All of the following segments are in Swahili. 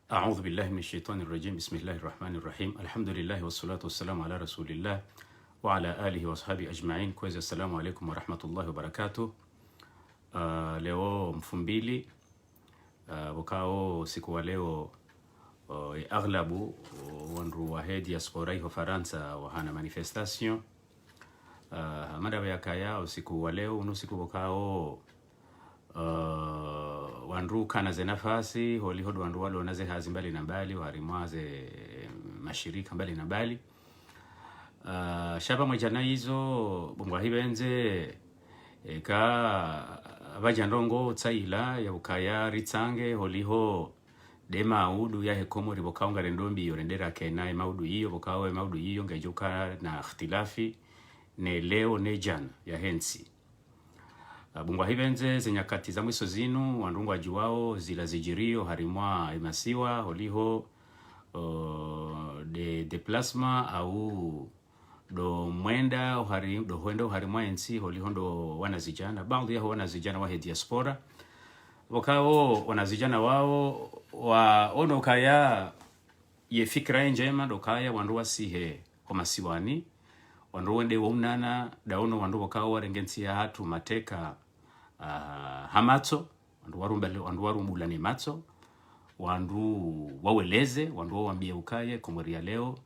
أعوذ بالله من الشيطان الرجيم. بسم الله الرحمن الرحيم. الحمد لله والصلاة والسلام على رسول الله وعلى آله وصحبه أجمعين. كويس. السلام عليكم ورحمة الله وبركاته. Leo mfumbili wakao siku wa leo aghlabu wanru wa diaspora hiyo Faransa wahana manifestation mada ya kaya usiku wa leo unusiku wakao wanru kana ze nafasi holihodo wanru walo naze hazi mbali na mbali warimwaze mashirika mbali na mbali shaba mwijana hizo bungwa hibenze ka abajandongo tsaila ya ukaya ritsange holiho de maudu ya hekomori bokaunga rendombi yorendera kenaye maudu hiyo bokawe maudu hiyo ngejuka na ikhtilafi ne leo ne jana ya hensi bungwa hibenze zenyakati za mwiso zinu wandungwa juwao zila zijirio harimwa imasiwa holiho de deplasma au do mwenda do huendo harimwa ensi holihondo wanazijana baadhi ya wanazijana wa diaspora wakao wanazijana wao wa ono kaya ye fikra njema do kaya wanduwa sihe kwa masiwani wanduwende wunana daono wandu wakao warengensi ya hatu mateka hamatso wandu warumbula ni matso wandu waweleze wandu wambie ukaye komoria leo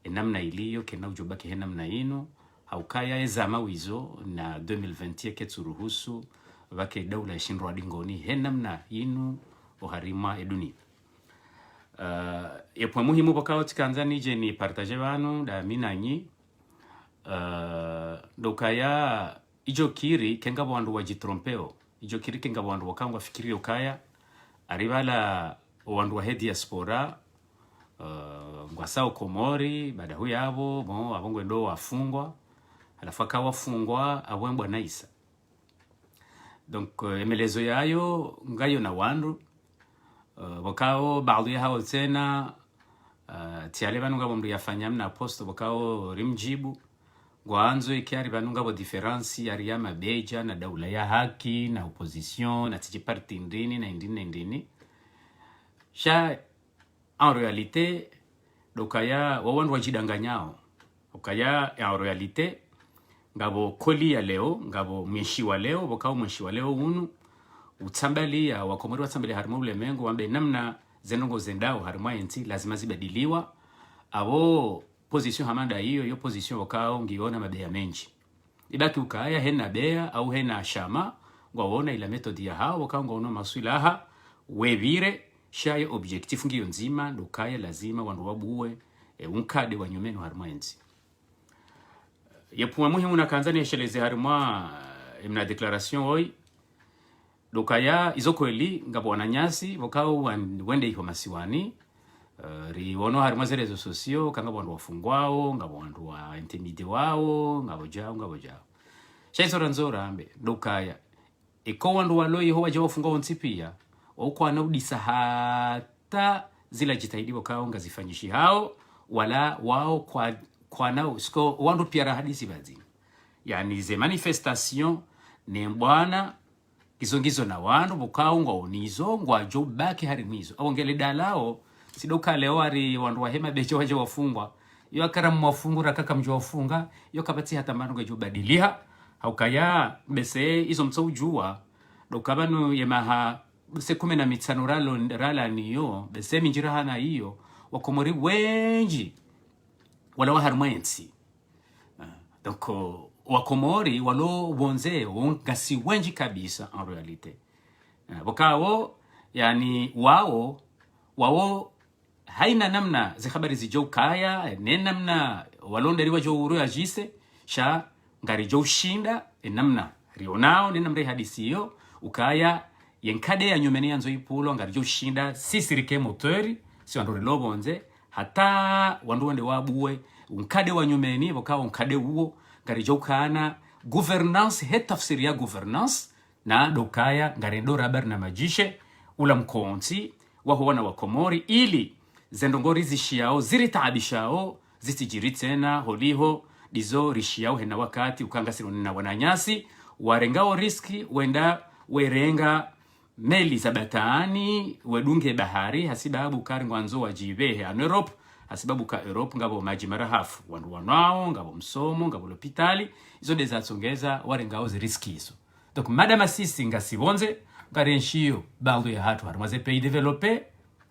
namna iliyo kena ujubaki he namna ino haukaya ezama wizo na 2020 ketsuruhusu wake daula ishindwa dingoni he namna inu oharima eduni yepo muhimu bakao tikanza nije ni partage banu da minanyi dokaya ijokiri kenga bandu wajitrompeo ijokiri kenga bandu wakangwa fikiri ukaya aribala wandu wa diaspora ngwasao komori baada huyo yabo mo abongwe ndo wafungwa alafu akawafungwa abwembwa naisa donc emelezo yayo ngayo na wandu wakao baadhi hao tena tiale banu ngabo mndu yafanya mna post wakao rimjibu gwanzo ikiari banu ngabo difference ya riyama beja na daula ya haki na opposition na tiji parti ndini na ndini sha en réalité dokaya wawandu wajidanganyao okaya en réalité ngabo koli ya leo ngabo mweshi wa leo wakao mweshi wa leo unu utsambali ya wakomori watsambali harimo ulemengo wambe namna zenongo zendao harimo enti lazima zibadiliwa abo position hamanda hiyo position wakao ngiona mabeya menji ibaki ukaya hena bea au hena shama ngwaona ila method ya hao wakao ngwaona maswilaha wevire shaye objectif ngiyo nzima dokaya lazima wandu wabuwe unkade wa nyumeno harimo enti yepo muhimu na kanzani yesheleze harimo imna declaration oi dokaya izokweli ngabo wananyasi wakao wende hiyo masiwani riwono harimo zerezo sosio kanga wandu wafungwao ngabo wandu wa intimide wao ngabo jao shaizo ranzora ambe dokaya iko wandu waloi ho waje wafungwa onsipia ukwa na udisa hata zila jitahidi wakao ngazifanyishi hao wala wao kwa nao siko wandu pia hadisi bazi yani ze manifestation ni bwana izongizo na wandu bukao ngwaonizo ngwajo baki harimizo abongele dalao sidoka leo ari wandu wahema becho waje wafungwa yo akara mwafungura kaka mjo wafunga yo kabati hata manu gajo badilia haukaya bese izo mtsojua dokabanu yemaha bese 15 rala niyo bese minjira hana hiyo wakomori wenji wala waharmwensi donc wakomori walo bonze ngasi wenji kabisa en réalité wakao yani wao haina namna ze habari zijo kaya ne namna walonderi wajo uru ajise sha ngari jo shinda namna rionao ne namre hadisi hiyo ukaya yenkade ya nyumeni yanzo ipulo ngari jo shinda sisirike motori si andore lobonze hata wandu wende wabuwe unkade wa nyumeni wakao unkade huo ngari jo kana governance hetafsiri ya governance na dokaya ngari ndo rabar na majishe ula mkonti waho wana wakomori ili zendongori zishiao ziritaabishao zitijiri tena holiho dizo rishiao hena wakati ukanga sironi na wananyasi warengao riski wenda werenga meli za batani wedunge bahari hasibabu kari ngwanzo wajibehe an Europe hasibabu ka Europe ngabo maji marahafu wandu wanao ngabo msomo ngabo lopitali izo dezatsongeza ware ngao ziriski izo. Donc madame sisi ngasibonze ngarenshio baldo ya hatu harmaze pays développés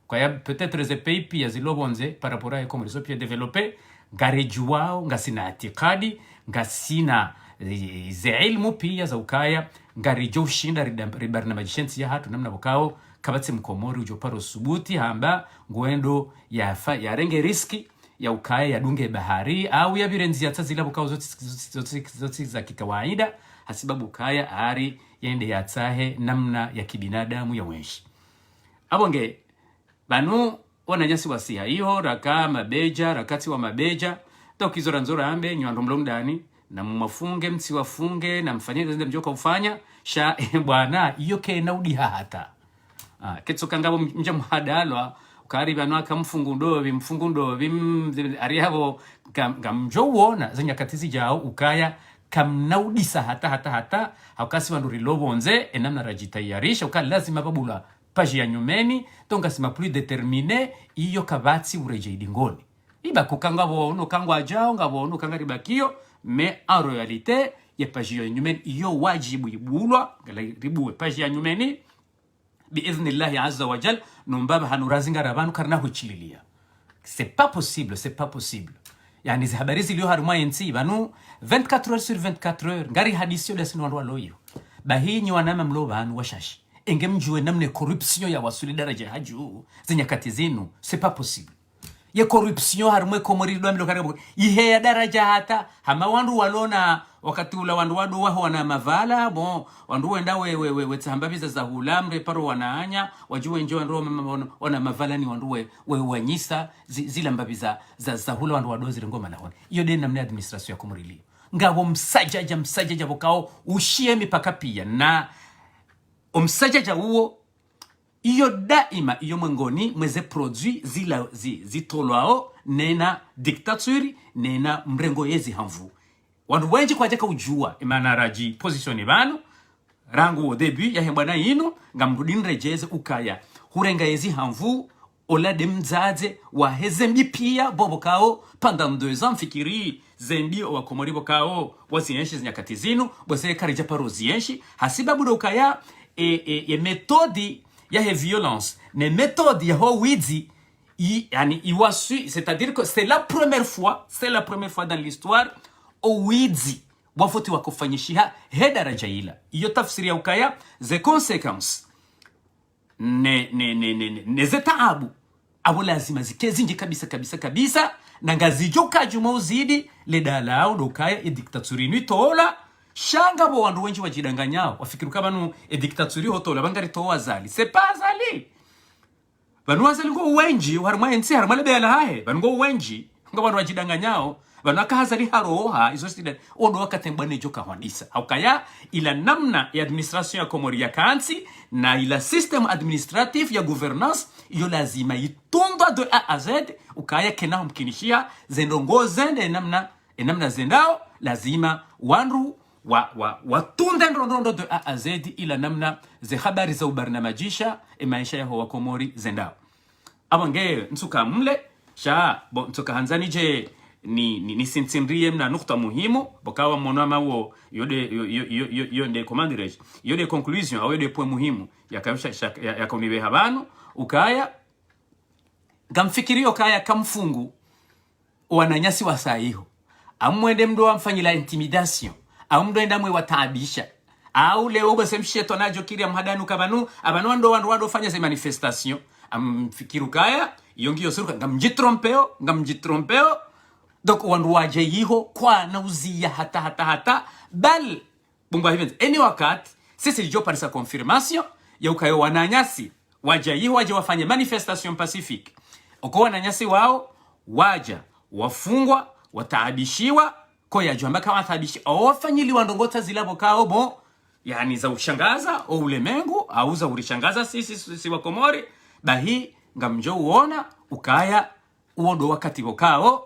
kwa ya peut-être les pays pia zilobonze par rapport à comme les autres pays développés ngarejuao ngasina atikadi ngasina ilmu pia za ukaya ngarijo ushinda ribarna majishensi ya hatu namna bukao kabatse mkomori ujoparo subuti hamba ngwendo ya renge riski ya ukaya ya dunge bahari au ya birenzi ya tazila bukao zoti za kikawaida hasibabu ukaya ari yende ya tsahe namna ya kibinadamu ya wenshi. Abonge banu wananyasi wasiha iyo raka mabeja rakati wa mabeja tokizora nzora ambe nywando mlongdani na mwafunge msiwafunge na mfanyeni zende mjoka ufanya sha bwana iyo ke naudi hata ketsoka ngabo mja muhadalwa ukari banu akamfungu ndovi ariabo gamjo wona zanyakatizi jao ukaya kamnaudisa hata hakasi wandu rilobonze enamna rajitayarisha ukali lazima babula page ya nyumeni tonga sima plus déterminé iyo kabatsi ureje idingoni iba kukanga bono kangwa jao ngabo kanga ribakio mais en réalité ya page ya nyumeni iyo wajibu ibulwa ribuwe page ya nyumeni biiznillah azza wa jal numbaba hanurazinga rabanu karna huchililia. C'est pas possible. Yani habari zilio haruma yensi banu 24 heures sur 24 heures ngari hadisio lesino wandu waloyo bahinyi wanama mlo banu washashi engemjue namne corruption ya wasuli daraja haju zinyakati zinu. C'est pas possible. Ye corruption harumwe komori do amlo karibu ihe ya daraja hata hama wandu walona wakati ula wandu wadu waho wana mavala bon wandu wenda we tsambabiza za hulamre paro wanaanya wajue njo wandu wana mavala ni wandu we wanyisa zila mbabiza za hula wandu wadozi ngoma nahona iyo de namne administration ya komori ngabo msajaja bokao ushie mipaka pia na umsajaja uo iyo daima iyo mwengoni mweze produit zitolwao nena dictature nena mrengo yezi hamvu wandu wenji kwa jaka ujua imana raji positioni banu rangu o debut ya hembwana ino ngamrudin rejeze ukaya hurenga yezi hamvu olade mzaze wa hezembi pia bobo kao pendant 2 ans fikiri zendi wa komori bokao wazienshi nyakati zinu bose karija parozienshi hasibabu do ukaya metodi ya he violence ne méthode ya ho wizi yani iwasu c'est-à-dire que c'est la première fois dans l'histoire o wizi wafoti wakufanyishiha he daraja ila iyo tafsiri ya ukaya the consequence ne zetaabu abo lazima zikezinji kabisa na ngazijoka juma uzidi le dalao dokaya e dictature ni tola shanga bo wandu wenji wajidanganyao wafikiruka banu e dictature hotola bangari to wazali c'est pas azali banu wazali ngo wenji harma ensi harma le bela hae banu ngo wenji ngo banu wajidanganyao banu akahazali haroha izo sida ondo wakatembane joka hwadisa haukaya ila namna ya administration ya komori ya kansi na ila system administratif ya gouvernance iyo lazima itunda de A à Z ukaya kena mkinishia zendongo zende namna zendao lazima wandu watunde ndondo de A à Z ila namna ze habari za ubarnamajisha maisha ya wa komori zendao abange nsuka mle sha nsuka hanzani je ni sintinrie na nukta muhimu bokawa monama wo yode commandirage yode conclusion au yode point muhimu ya kaunibe habano ukaya gamfikirio kaya kamfungu wananyasi wasaiho amwende mdo wamfanyila intimidation au mdo enda mwe wataabisha au leo basemshie tonajo kiria mhadanu kabanu abanu ndo wando fanya se manifestation amfikiru kaya yongiyo suruka ngamjitrompeo donc wandu waje yiho kwa nauzia hata bal bunga hivi any wakati sisi lijo par sa confirmation ya ukayo wananyasi waje yiho waje wafanye manifestation pacifique oko wananyasi wao waja wafungwa wataabishiwa kwa ya jamba kama watabishi wafanyili wandongota zilabo kao bon yani za ushangaza au ulemengu au za urishangaza sisi wa Komori bahi ngamjo uona ukaya uondo wakati bokao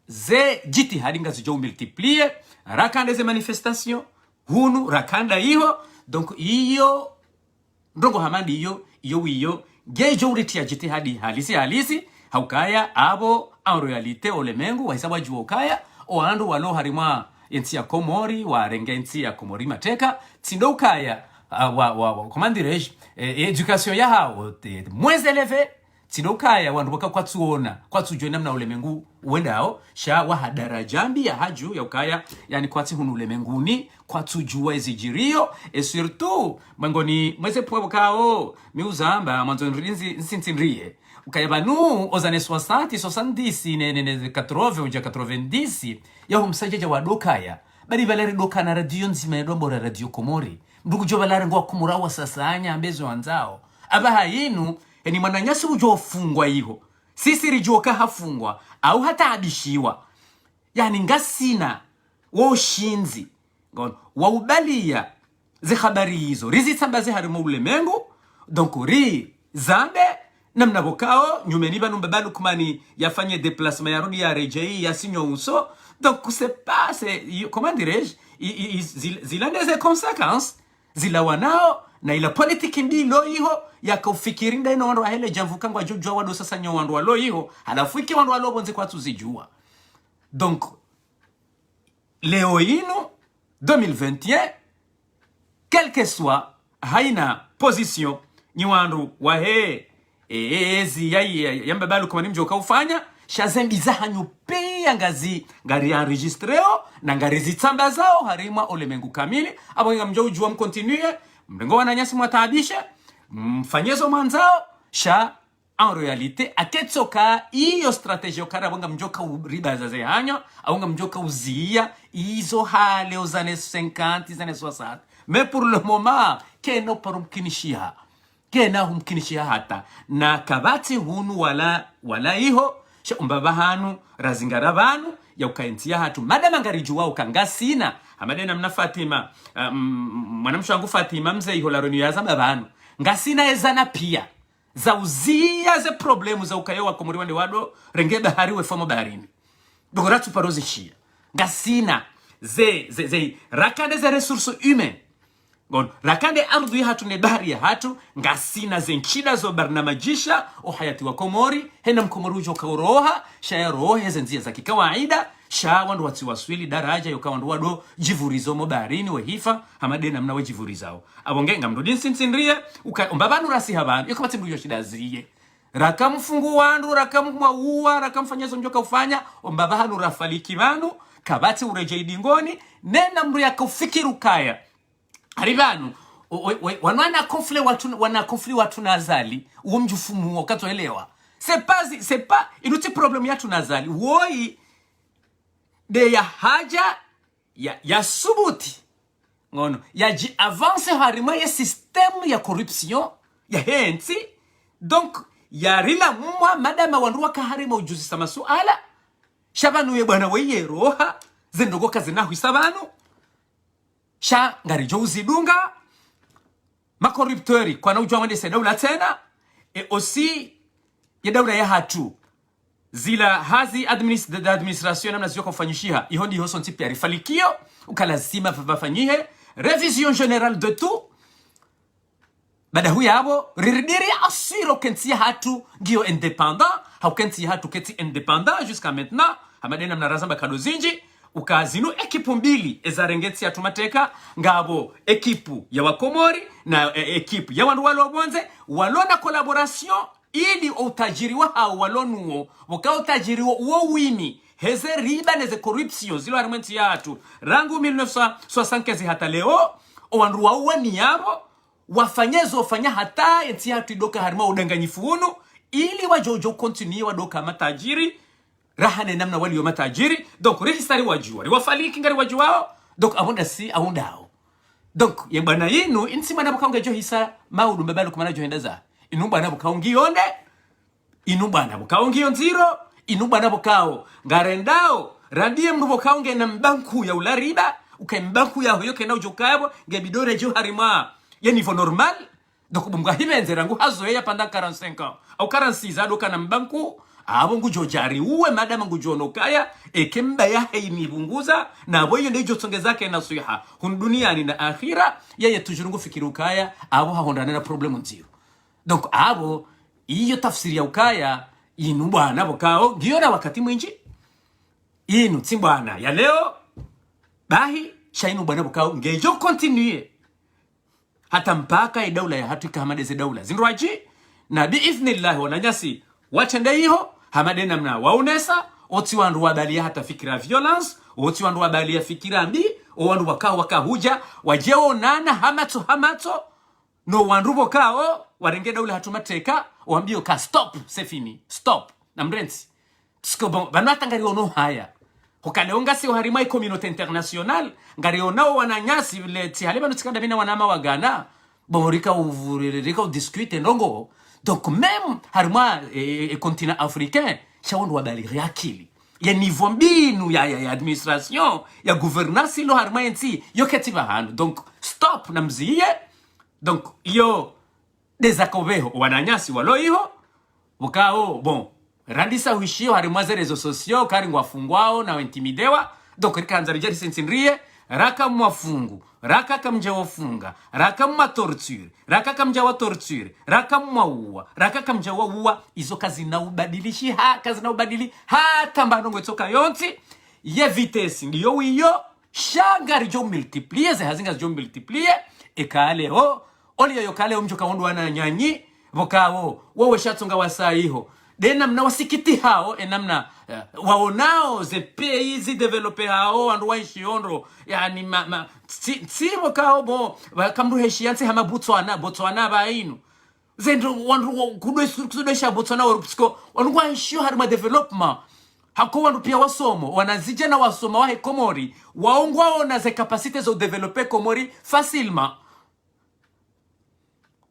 ze jitihadi ngazijo multiplier rakanda ze manifestation hunu rakanda hiyo donc hiyo ndongo hamandi iyo gejo uriti ya jitihadi halisi haukaya abo en realite olemengu wahisabu wajua ukaya oandu walo harima ensi ya Komori wa renga ensi ya Komori mateka tindo ukaya comment dirais-je education ya hao moins élevée tindo ukaya wandu waka kwa tujue namna olemengu uendao sha wa hadarajambi ya haju ya ukaya yani kwa hunu ulemenguni kwa tujua ezijirio et surtout mangoni mweze pwebo kao miuzamba mwanzo nsintinrie ukaya banu aux années 60 70 ne 80 uja 90 ya humsajeja wa dokaya bali valeri doka na radio nzima ya dombo radio Komori ndugu jo valari ngwa kumurawa sasa anya ambezo wanzao abaha yinu ni mananyasi ujo fungwa hiho sisi rijoka hafungwa au hata adishiwa yani ngasina wa ushinzi wa ubalia ze habari hizo rizitambaze harimo ulemengu donc ri zambe namna bokao nyumeni banu babalu kumani yafanye déplacement ya rudi ya rejei ya sinyo uso donc c'est pas comment dirais-je zila des conséquences zila wanao na ila politiki ndilo hiho ya kufikiri ndeno wandu hele jamvuka ngwa jojo wado sasa nyo wandu walo hiho halafu iki wandu walo bonze kwa tuzijua donc leo ino 2021 quel que soit haina position ni wandu wahe ezi yambabalu kuma nimjoka ufanya shazembiza hanyu pia ngari enregistreo na ngari zitambazao harima olemengu kamili abo ngamjo ujua mkontinue mrengo wananyasi mwatabishe mfanyezo manzao sha en réalité aketsoka iyo strategie okara bonga mjoka uriba zaze hanyo au mjoka uzia izo hale aux années 50 aux années 60 mais pour le moment keno parumkinishia kena humkinishia hata na kabati hunu wala iho sha umbaba hanu razingara banu ya ukaentia hatu madama ngarijua ukangasina amadena mna Fatima mwanamsho wangu Fatima mze iho la renu ya zama banu ngasina ezana pia za uzia ze problemu za ukayewa Komori wande wado renge bahari we fomo baharini dogoratu parozi shia ngasina ze rakande ze ressources humaines rakande ardhi hatu ne bahari ya hatu ngasina zenchida zo barnamajisha o hayati wa Komori hena mkomori ujo kauroha shaya rohe zenzia za kikawaida sha wandu wasiwaswili daraja yoka wandu wado jivurizo mo baharini we hifa hamadena mna we jivurizao abongenga mdodin sinsinrie umbabanu rasi habanu yoka matimbu yoshida ziye rakamfungu wandu rakamwa rakamfanyazo njoka ufanya umbabanu rafaliki manu kabati ureje idingoni nena mru ya kufikiru kaya haribanu wana konfli watu nazali uo mjufumu wakati elewa c'est pas inuti problem ya tunazali woi de ya haja ya subuti ngono ya ji avance harima ya system ya corruption ya henti donc ya rila mwa madama wanruwa kaharima ujuzi sama suala shabanu ye bwana weye roha zendogoka zinahu isabanu sha ngarijo uzidunga makorruptori kwa na ujua mwende se daula tena aussi ya daula ya hatu zila hazi administration namna ziyo kufanyishia ihondi hoso ntipi ya rifalikio ukalazima fafanyihe revision generale de tout bada huya habo riridiri asiro kensi ya hatu giyo independant hau kensi ya hatu keti independant jusqu'à maintenant hamadena mna razamba kadozinji ukazinu ekipu mbili ezarengeti ya tumateka ngabo ekipu ya Wakomori na ekipu ya wandu walo bonze walona collaboration ili utajiri wa hao walonuo waka utajiri uo wini heze riba neze corruption zilo argumenti ya hatu rangu 1975 hata leo wandu wa uwani yabo wafanyezo wafanya hata enti hatu idoka harima udanganyifu unu ili wajojo continue wadoka matajiri rahane namna wali yo matajiri donc registari wajua wafaliki ngari wajuao donc abonda si aundao donc ye bana yinu insima na bukaunga jo hisa maudu mbebalo kumana jo hendaza inumba na bukaungi yonde inumba na bukaungi yonziro inumba na bukao ngarendao radie mrubo kaunge na mbanku ya ulariba ukembanku ya hoyo kena ujokabo ngebidore jo harima ya niveau normal donc bunga hibenze rangu hazo ya pendant 45 ans au 46 ado kana mbanku abo ngujojari uwe madama ngujonokaya ekemba ya heimibunguza na boyo ndejo tsongezake na suha hun duniani na akhira yeye tujurungu fikirukaya abo hahondana na problem nziro. Donc abo iyo tafsiri ya ukaya inu bwana bokao giona wakati mwinji inu tsimbwana ya leo bahi shainu bwana bokao ngejo continue hata mpaka daula ya hatu ikahamadeze daula zinruaji na biiznillah wananyasi watende hiyo hamade namna waunesa oti wandu wabalia hata fikira violence oti wandu wabalia fikira mbi o wandu wakao huja wajeo nana hamato no wandu bokao warenge daula hatu mateka wambio ka stop c'est fini stop na mrenzi psko bon banata ngari ono haya hokaleonga si harimai communauté internationale ngari onao wananyasi le tihaleba nutikanda bina wanama wagana bon rika discute ndongo. Donc même harima continent africain shawondo wabali akili ya niveau mbinu ya administration ya gouvernance lo harima nti yoketiba hanu. Donc stop na mziye. Donc yo desakobeho wananyasi walo hiyo wakao bon randisa wishio harima za rezo sociaux kari ngwafungwao na intimidewa. Donc rikanza rijari sentinrie raka mwafungu raka kamja wafunga raka mwa torture raka kamja wa torture raka mwa uwa raka kamja wa uwa izo kazi na ubadilishi kazi na ubadili hata mbano ngwetoka yonti ye vitesi ndiyo wiyo shangari jo multiplier ze hazinga jo multiplier ekale oli yo kale umjoka wondu wana nyanyi vokao wowe shatunga wasaiho dena mna wasikiti hao enamna waonao ze pays developer hao andu waishi ondro yani timo kao bo kamru heshiansi hama Botswana bainu zendo wandu kudesha Botswana orupsko wandu waishi harima development hako wandu pia wasomo wanazija na wasoma wahe Komori waongwao na ze capacités au développer Komori facilement.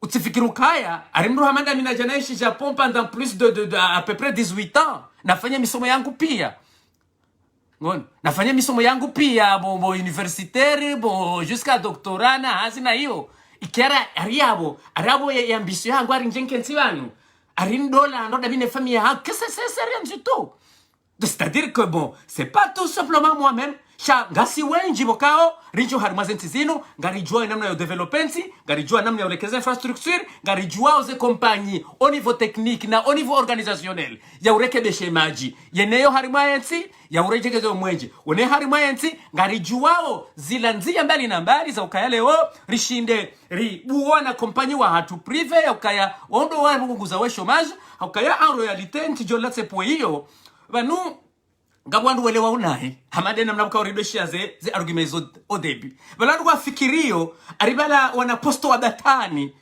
Utifikiru kaya arimru hamanda mina janaishi Japon pendant plus de à peu près 18 ans nafanya misomo yangu pia ngon nafanya misomo yangu pia bo universitaire bo jusqu'à doctorat na hazina hiyo ikera arabo ya ambition yangu ari njenkensi wanu arin dola ndo dabine famille ha que c'est rien du tout. C'est-à-dire que bon c'est pas tout simplement moi-même ngasi wenji bokao rijo harimazenti zino ngarijua namna ya development ngarijua namna ya ulekeza infrastructure ngarijua oze compagnie au niveau technique na au niveau organisationnel ya urekebeshe maji yeneyo harimayensi ya urejegezo mwenje one harimayensi ngarijuao zilanzia mbali na mbali za ukaya leo rishinde ribuona compagnie wa hatu prive ya ukaya ondo wa nguza we chômage ukaya en réalité ntijola tsepo hiyo banu ngabwandu wele waunahe hamade namna bakauridoshia ze arguments au début balandu wafikirio aribala wana posto wa batani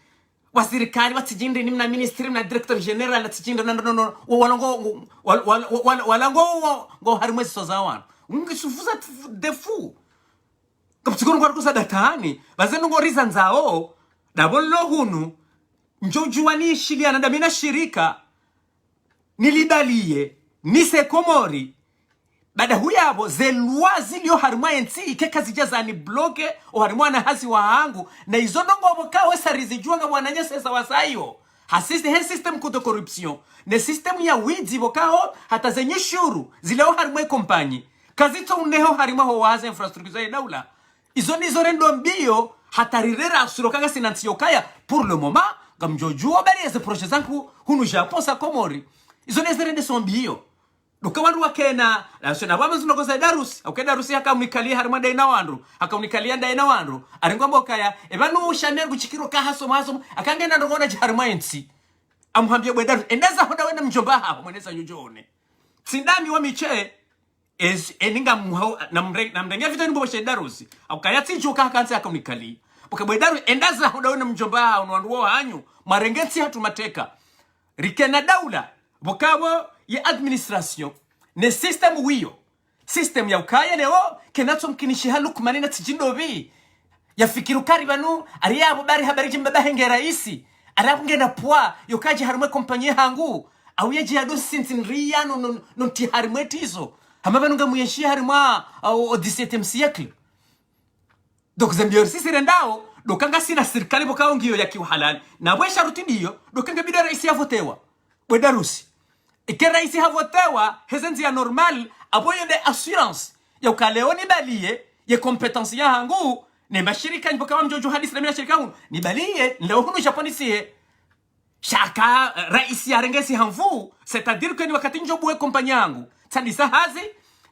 wa serikali watijinde ni mna ministry na director general atijinde no walango ngo harimwezi sozawana ngisufuza defu kaptikoro kwa kusa datani bazenu ngo riza nzao dabolo hunu njojuani shilia na damina shirika nilidalie nise Komori bada huyabo ze loi zilio harima enti ikeka zijazani bloke o harima na hasi wa hangu na izo ndongo bokawe sarizijua nga mwananya sesa wasayo hasiste he system kuto corruption ne system ya widi bokao hata zenye shuru zileo harima kompanyi kazito uneho harima ho waza infrastructure ya daula izo nizo rendo mbio hata rirera asurokaga sinantiyokaya pour le moment gamjojuo bari eze projet zangu hunu Japon sa Komori izo nizo rende son mbio dukawandu wakena na baba zinogoza darusi darusi hakamwikalia harima daina wandu hakamwikalia daina wandu aringombo kaya ebanu ushamye guchikiro ka haso akangenda ndongona harima ensi amhambye bwedaru endaza hoda wena mjomba hapo mweneza nyujone sindami wa miche eninga muho na mrenga vitu nimbo darusi akaya tijuka kanza akamwikalia bwedaru endaza hoda wena mjomba hapo wandu wo hanyu marengeti hatu mateka rikena daula bokabo ya administration ne system wiyo system ya ukaya leo kenato mkinishi halu kumanina tijindobi ya fikiru karibanu ariabo bari habari jimba henge raisi arabu ngena poa yokaji harumwe kompanyie hangu au yaji hado sintin ria non ti harumwe tizo hamaba nunga muyeshi harumwa au 17e siècle. Donc zambio sisi rendao dokanga sina serikali bokao ngiyo ya kiuhalali na bwe sharuti ndiyo dokanga bida raisi ya votewa bwe darusi Ike raisi havotewa hezenzi ya normal aboyo de assurance ya ukaleoni balie ye kompetensi ya hangu ne mashirika njipo kama mjojo hadisi na mina shirika hunu ni balie leo hunu japoni siye shaka raisi ya rengesi hangu c'est-à-dire que ni wakati njobuwe kompanya hangu tandisa hazi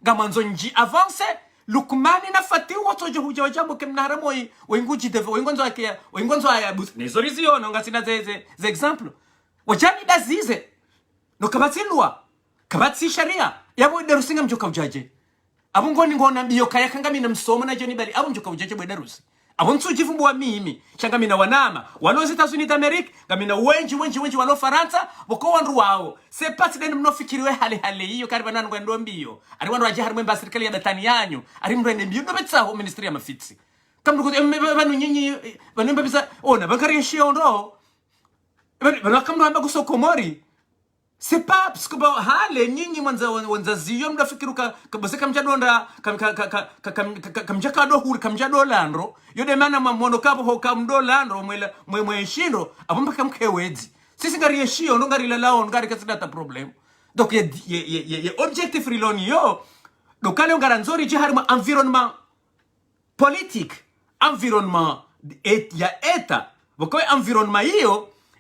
gamanzo nji avance lukmani na fati wotojo huja wajambo kemnara moi wenguji devo wengonzo ya bus nizorizio no ngasina ze example wajani dazize no kabati lwa kabati sharia yabo darusinga mjoka ujaje abungoni ngona biyo kaya kanga mina msomo na joni bali abo mjoka ujaje bwe darusi abo nsujivumbu wa mimi changa mina wanama wanozi États-Unis d'Amérique ngamina wenji wano Faransa boko wandu wao se pati deni mnofikiriwe hale hiyo kariba nanu ngendo mbiyo ari wandu waje harimwe mba serikali ya Betani yanyu ari mrende mbiyo no betsaho ministry ya mafitsi kamruko banu nyinyi banu mbabisa ona bankari shiondo banu kamru amba kusokomori c'est pas parce que hale nyinyi mwanza ziyo mdafikiru kabase kamjadonda kamjakado huri kamjado landro yode mana mamono kapo hoka mdo landro mwe shindo abamba kamkewezi sisi ngari yeshio ndo ngari lalao ngari kasidata problem donc ye objectif riloni yo dokale ngara nzori je harima environnement politique environnement ya eta boko environnement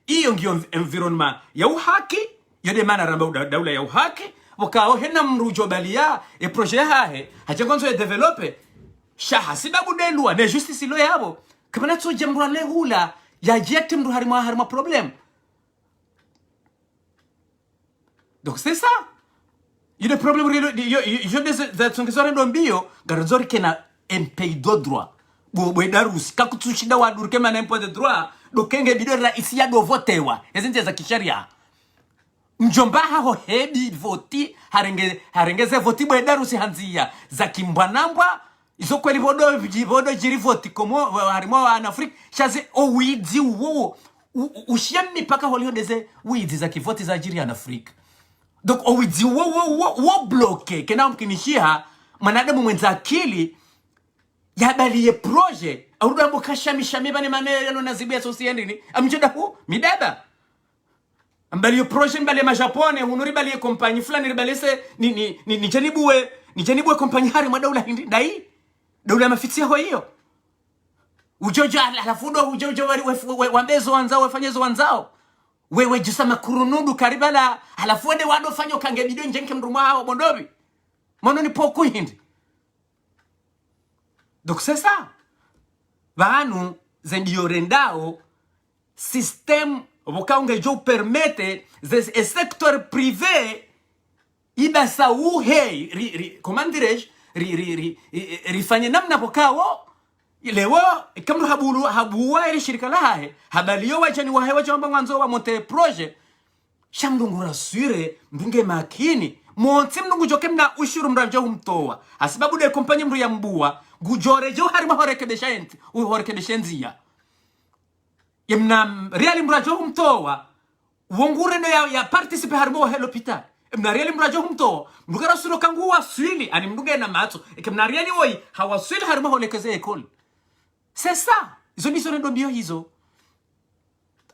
hiyo ndio environnement ya uhaki yode mana ramba daula ya uhaki wakao hena mrujo balia e projet hahe hajangonzo ya developer shaha sibabu delua ne justice lo yabo kabana to jemrwa le hula ya jekte mru harima problem. Donc c'est ça. Il y a des problèmes je des tsongesore ndombio garzori kena un pays de droit bo darus kakutsushida wa durke mana un pays de droit do kenge bidora isi ya do votewa ezinje za kisheria njomba haho hebi voti harengeze voti bwe darusi hanzia za kimbwanambwa izo kweli bodo jiri voti komo harimo wa Afrika shaze o widi wo ushiyami paka holio deze widi za kivoti za jiri ya Afrika. Donc o widi wo bloke kena mkinishia manadamu mwenza akili ya bali ye projet auruda mukashami bane maneno nazibia sosiendi amjoda hu midaba ambali yo projet mbali ma Japone hunuri bali ye compagnie fulani ribalese ni janibuwe compagnie hari madaula hindi dai daula mafitia hiyo ujojo alafundo ujojo wambezo wanzao wafanyezo wanzao wewe jisama kurunundu karibala alafu wende wado fanyo kange bidio njenke mruma hao bondobi mono ni poku hindi. Donc c'est ça vanu zendio rendao système vokaunge jo permette ze secteur privé ibasa uhei comment dirais-je rifanye namna pokawo lewo kamru habuwa ile shirika lahe habaliyo wajani wahewa jamba mwanzo wa monte projet shamdungu rasure mbunge makini monte mnungu joke mna ushuru mranja humtoa asibabu de kompanye mru ya mbua gujore jo harima horekebeshenzia yemna reali mrajo humtoa wongure ne ya participe harimo wa l'hôpital mna reali mrajo humtoa mrugara suno kangu waswili ani mnunge na matso ekemna reali woi hawaswili harimo holekeze ekole. C'est ça. Izo niso ndo mbio hizo.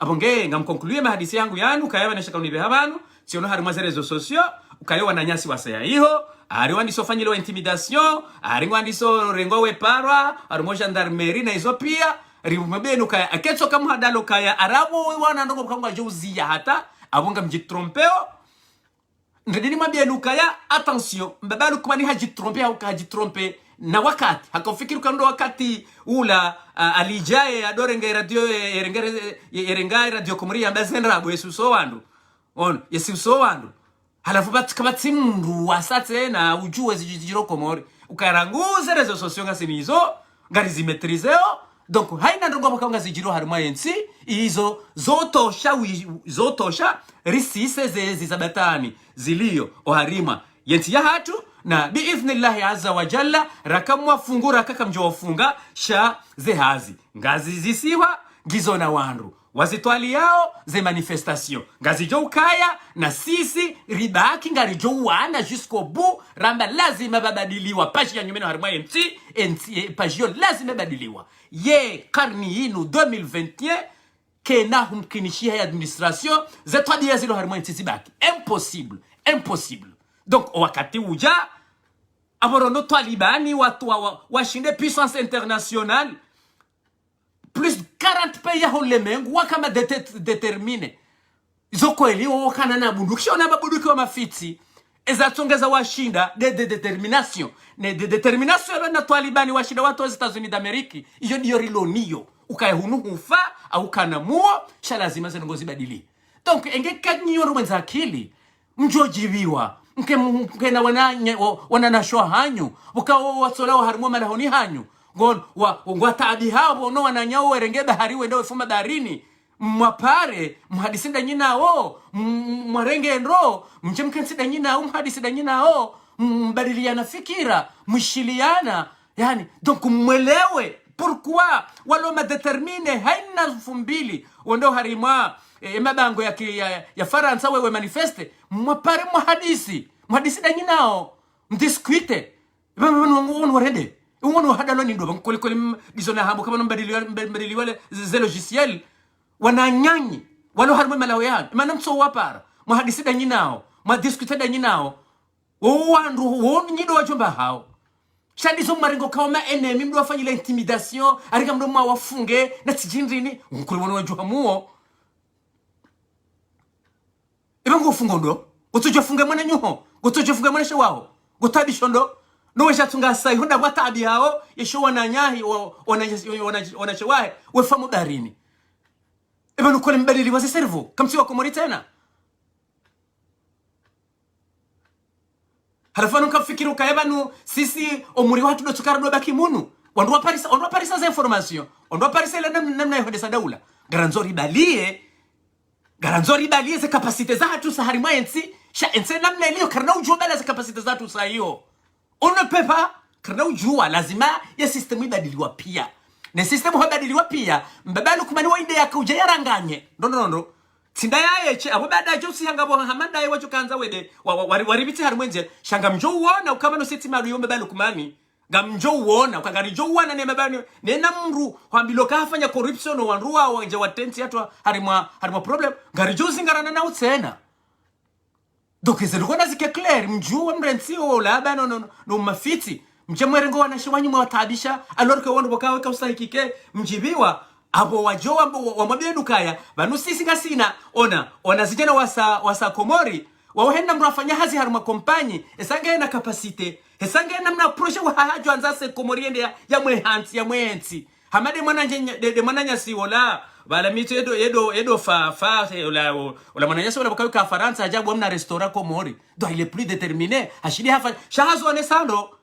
Abonge ngamkonkuluye mahadisi yangu yanu kayawa nashaka unibe habanu siono harimo rezo socio ukayewa na nyasi wasaya iho ari wandiso fanyilo intimidation ari wandiso rengo we parwa harimo gendarmerie na izo pia rimubenu kaya aketso kama hadalo kaya arabo wana ndongo kangwa jouzia hata abonga mjitrompeo ndini mabenu kaya attention mbabalu kumani hajitrompea au hajitrompe na wakati hakofikiru kando wakati ula alijaye adorenge radio erengai radio komria mbazenra bo yesuso wandu on yesuso wandu halafu kabati mundu wasate na ujue zijiro komori ukaranguze rezo sosio ngasinizo ngari zimetrizeo donc haina ndongo bakanga zijiro harima yensi izo zotosha risise zizabatani zilio oharima yenti ya hatu na biidhnillahi azza wa jalla rakamwa fungura kakamjofunga sha zehazi ngazi zisiwa gizo na wandu wazitwali yao ze manifestation ngazi jo ukaya na sisi ribaki ngari jo wana jusqu'au bout ramba lazima babadiliwa paji ya nyumeno harima enti paji yo lazima babadiliwa ye karni yinu 2021 kena humkinishia ya administration ze twadia zilo harima enti zibaki impossible impossible. Donc wakati uja aborondo Talibani watu washinde puissance internationale plus de 40 pays ya ulimwengu wakama determine izo kweli wakana na bunduki shona babunduki wa mafiti ezatongeza washinda de determination ne de determination na Talibani washinda watu wa Estados Unis d'Amerique iyo ndio riloniyo ukayehunu hufa au kana muo sha lazima zenongozi badili. Donc engekanyo mwenza akili mjojibiwa mke na wananashwa hanyu ukawo watsolao harimo malahoni hanyu ngon ngwatabi habo no wananyao werenge bahari wendo fuma baharini mwapare mhadisinda nyinao mwarenge ndo mchemkensida nyinao mhadisida nyinao mbadiliana fikira mshiliana yani. Donc mwelewe pourquoi walo madetermine haina fumbili wendo harima mabango ya Faransa wewe manifeste mwapare mhadisi da nyinao mdiskuite ngono warede ngono hadalo ni ndo kolikoli dizona habo kama mbadili wale ze logiciel wananyanyi walo harimo malawe yan manam so wapara mhadisi da nyinao mdiskuite da nyinao wandu wonu nyido wajomba hao shadi zo marengo kama enemy mdo afanyile intimidation arika mdo wafunge na tijindrini ngukuli wono wajua muo ibango fungondo utujofunga mwana nyuho utujofunga mwana shawao gutabishondo no weshatunga sai honda watabi hao yesho wananyahi wanashawahe wefamu darini ibanu kole mbadili wase servo kamsi wako mori tena halafanu kafikiru kayabanu sisi omuri watu do tukara do baki munu wandu wa parisa za information wandu wa parisa ile namna yode sadaula garanzori balie ze kapasite za hatu sa harima ensi sha ense namna iliyo karna ujua bala ze kapasite za hatu sa hiyo ono pepa karna ujua lazima ya sistemu ibadiliwa pia na sistemu hobadiliwa pia mbabalo kumani ide yaka uja yaranganye ndo tinda yaye che abo bada jo si hangabo hamanda yawe wacho kanza wede waribiti harimwenje shanga mjo uona ukama no seti maru yombe balo kumani gamjo uona ukagari jo uona ne mabano ne namru hambilo kafanya corruption wanruwa wanje watenti hatu harima problem gari jo zingarana na utsena. Donc ezerukona zike clair mjuwa mrensi ola bano no mafiti mjemwerengo wanashiwanyi mwatabisha alorke wonu bokawe ka usahikike mjibiwa abo wajowa wa mabedu kaya banu sisi ngasina ona zijana wasa Komori wawenda mrafanya hazi haruma kompanyi esange na capacité esange na mna projet wa hajo anzase Komori ende ya mwehanti hamade mwananje de mwananya si wala bala mito edo fa ola mwananya si wala bakawe ka Faransa ajabu amna restaurant Komori do il est plus déterminé hashidi hafa shahazo ne sando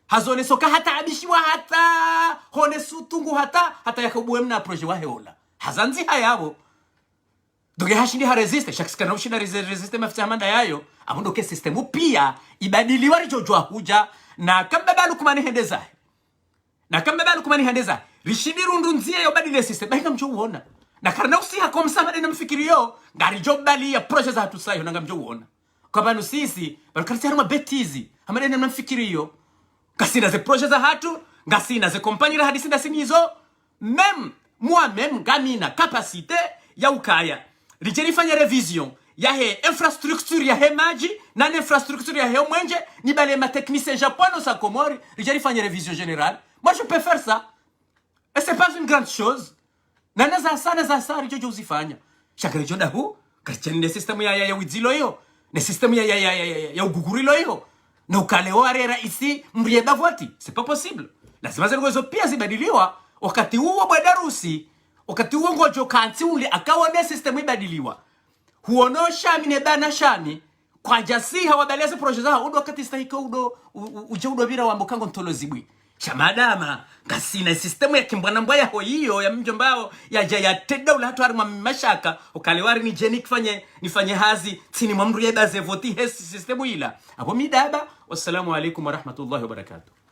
hazone soka hata abishiwa hata hone sutungu hata yakabuwe mna projet wa heola hazanzi hayabo doge hashindi ha resiste shaksikana ushina resiste mafita manda yayo abundo ke systemu pia ibadiliwa rijojwa huja na kambabalu kumani hendeza rishidi rundunzie yo badile system baina mjo uona na karna usiha komsa madena mfikirio ngari jobali ya projet za hatusayo nanga mjo uona kwa banu sisi bakarti haruma betizi amadena mfikirio kasina ze projet za hatu ngasina ze compagnie la hadisi ndasinizo moi-même gamina capacité ya ukaya rijeri fanya revision ya he infrastructure ya he maji na infrastructure ya he mwenje ni bale ma technicien japonais sa Komori rijeri fanya revision générale. Moi je peux faire ça et c'est pas une grande chose na za sana rijojo uzifanya shakari jonda hu kachani ne system ya wizilo hiyo ne system ya ugugurilo hiyo na ukalewa rera isi mrieba voti c'est pas possible. Lazima zero pia zibadiliwa wakati huo Bwadarusi wakati huo ngojo kanti ule akawa ne system ibadiliwa huono shami ne bana shami kwa jasi hawabaleze projet zao udo wakati stahika udo bira wa mbokango ntolozibwi shamadama ngasina system ya kimbwana ya hiyo ya mjombao ya teda ula hatu harima mashaka ukalewari ni jeni nifanye hazi tini mamru yeba zevoti hesi system ila hapo midaba. Wassalamu alaikum warahmatullahi wabarakatuh.